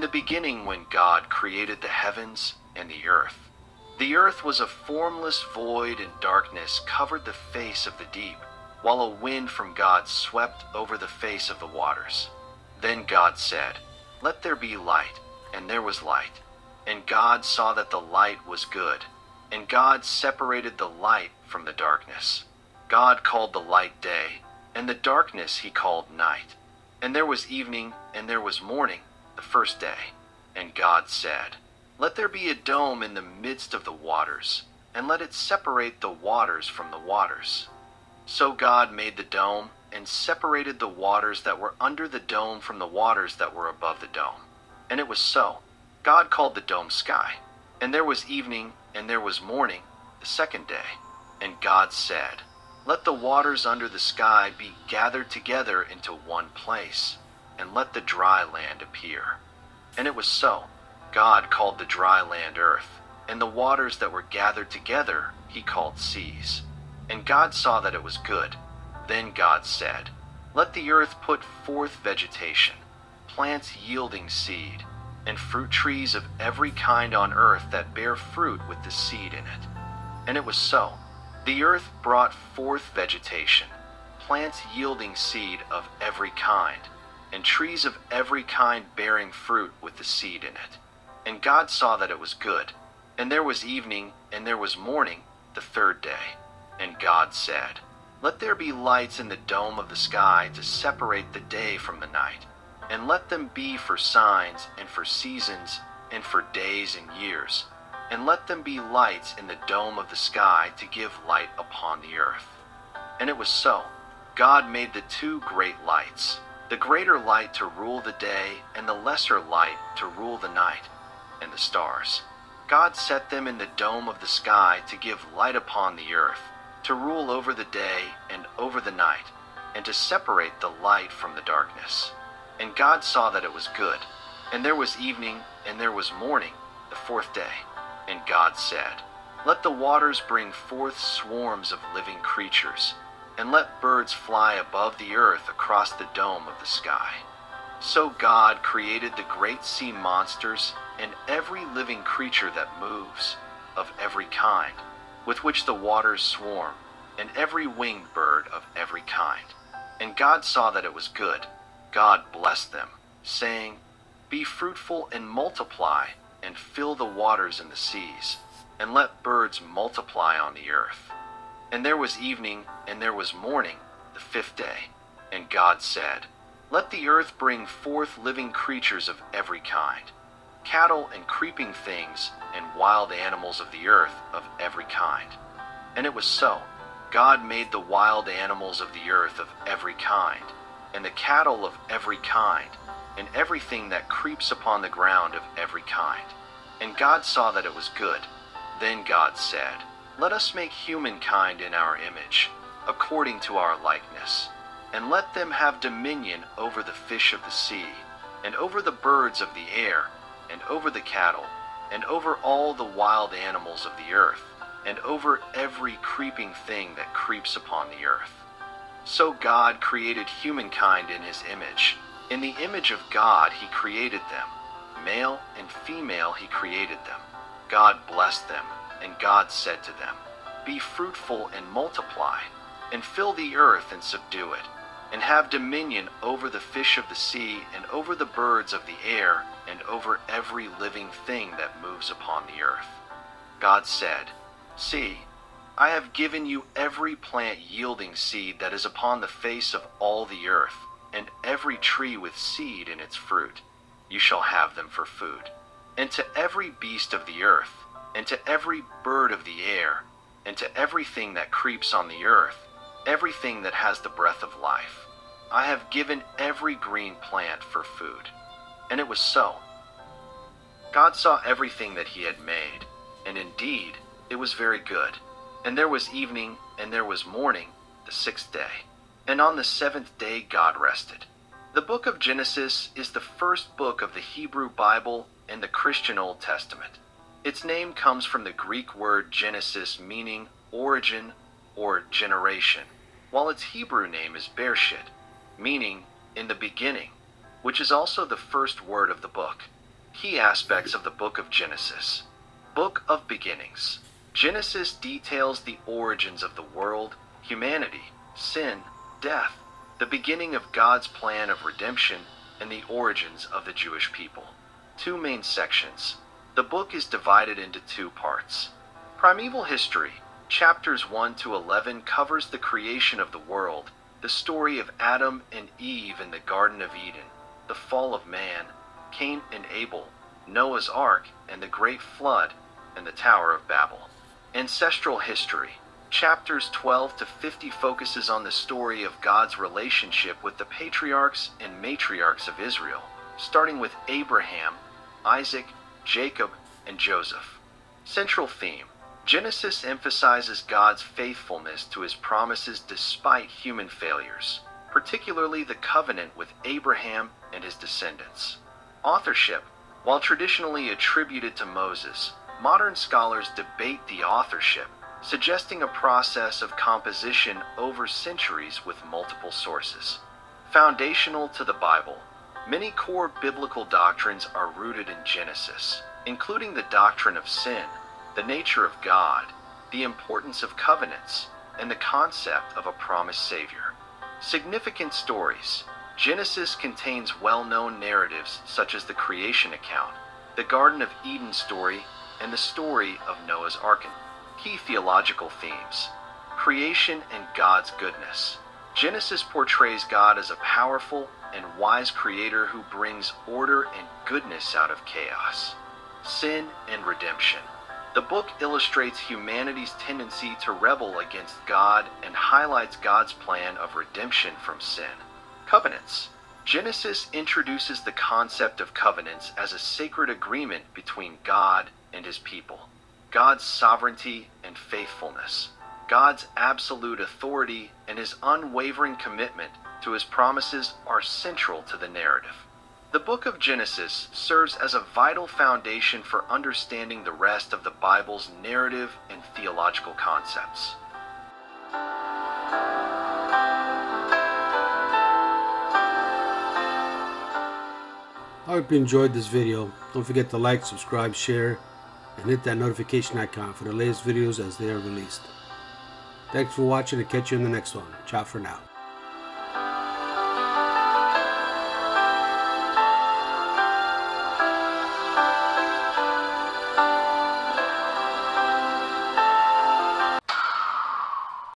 In the beginning, when God created the heavens and the earth was a formless void, and darkness covered the face of the deep, while a wind from God swept over the face of the waters. Then God said, "Let there be light," and there was light. And God saw that the light was good, and God separated the light from the darkness. God called the light day, and the darkness he called night. And there was evening, and there was morning, the first day. And God said, "Let there be a dome in the midst of the waters, and let it separate the waters from the waters." So God made the dome, and separated the waters that were under the dome from the waters that were above the dome. And it was so. God called the dome sky. And there was evening, and there was morning, the second day. And God said, "Let the waters under the sky be gathered together into one place, and let the dry land appear." And it was so. God called the dry land earth, and the waters that were gathered together he called seas. And God saw that it was good. Then God said, "Let the earth put forth vegetation, plants yielding seed, and fruit trees of every kind on earth that bear fruit with the seed in it." And it was so. The earth brought forth vegetation, plants yielding seed of every kind, and trees of every kind bearing fruit with the seed in it. And God saw that it was good. And there was evening, and there was morning, the third day. And God said, "Let there be lights in the dome of the sky to separate the day from the night, and let them be for signs and for seasons and for days and years, and let them be lights in the dome of the sky to give light upon the earth." And it was so. God made the two great lights, the greater light to rule the day, and the lesser light to rule the night, and the stars. God set them in the dome of the sky to give light upon the earth, to rule over the day and over the night, and to separate the light from the darkness. And God saw that it was good. And there was evening, and there was morning, the fourth day. And God said, "Let the waters bring forth swarms of living creatures, and let birds fly above the earth across the dome of the sky." So God created the great sea monsters and every living creature that moves, of every kind, with which the waters swarm, and every winged bird of every kind. And God saw that it was good. God blessed them, saying, "Be fruitful and multiply, and fill the waters in the seas, and let birds multiply on the earth." And there was evening, and there was morning, the fifth day. And God said, "Let the earth bring forth living creatures of every kind, cattle and creeping things, and wild animals of the earth of every kind." And it was so. God made the wild animals of the earth of every kind, and the cattle of every kind, and everything that creeps upon the ground of every kind. And God saw that it was good. Then God said, "Let us make humankind in our image, according to our likeness, and let them have dominion over the fish of the sea, and over the birds of the air, and over the cattle, and over all the wild animals of the earth, and over every creeping thing that creeps upon the earth." So God created humankind in his image. In the image of God he created them. Male and female he created them. God blessed them, and God said to them, "Be fruitful and multiply, and fill the earth and subdue it, and have dominion over the fish of the sea, and over the birds of the air, and over every living thing that moves upon the earth." God said, "See, I have given you every plant yielding seed that is upon the face of all the earth, and every tree with seed in its fruit. You shall have them for food. And to every beast of the earth, and to every bird of the air, and to everything that creeps on the earth, everything that has the breath of life, I have given every green plant for food." And it was so. God saw everything that he had made, and indeed it was very good. And there was evening, and there was morning, the sixth day. And on the seventh day God rested. The book of Genesis is the first book of the Hebrew Bible and the Christian Old Testament. Its name comes from the Greek word Genesis, meaning origin or generation, while its Hebrew name is Bereshit, meaning in the beginning, which is also the first word of the book. Key aspects of the book of Genesis. Book of Beginnings. Genesis details the origins of the world, humanity, sin, death, the beginning of God's plan of redemption, and the origins of the Jewish people. Two main sections. The book is divided into two parts. Primeval history. Chapters 1 to 11 covers the creation of the world, the story of Adam and Eve in the Garden of Eden, the fall of man, Cain and Abel, Noah's Ark and the Great Flood, and the Tower of Babel. Ancestral history. Chapters 12 to 50 focuses on the story of God's relationship with the patriarchs and matriarchs of Israel, starting with Abraham, Isaac, Jacob, and Joseph. Central theme. Genesis emphasizes God's faithfulness to his promises despite human failures, particularly the covenant with Abraham and his descendants. Authorship. While traditionally attributed to Moses, modern scholars debate the authorship, suggesting a process of composition over centuries with multiple sources. Foundational to the Bible. Many core biblical doctrines are rooted in Genesis, including the doctrine of sin, the nature of God, the importance of covenants, and the concept of a promised Savior. Significant stories. Genesis contains well-known narratives such as the creation account, the Garden of Eden story, and the story of Noah's Ark. Key theological themes. Creation and God's goodness. Genesis portrays God as a powerful and wise creator who brings order and goodness out of chaos. Sin and redemption. The book illustrates humanity's tendency to rebel against God and highlights God's plan of redemption from sin. Covenants. Genesis introduces the concept of covenants as a sacred agreement between God and his people. God's sovereignty and faithfulness. God's absolute authority and his unwavering commitment to his promises are central to the narrative. The book of Genesis serves as a vital foundation for understanding the rest of the Bible's narrative and theological concepts. I hope you enjoyed this video. Don't forget to like, subscribe, share, and hit that notification icon for the latest videos as they are released. Thanks for watching and catch you in the next one. Ciao for now.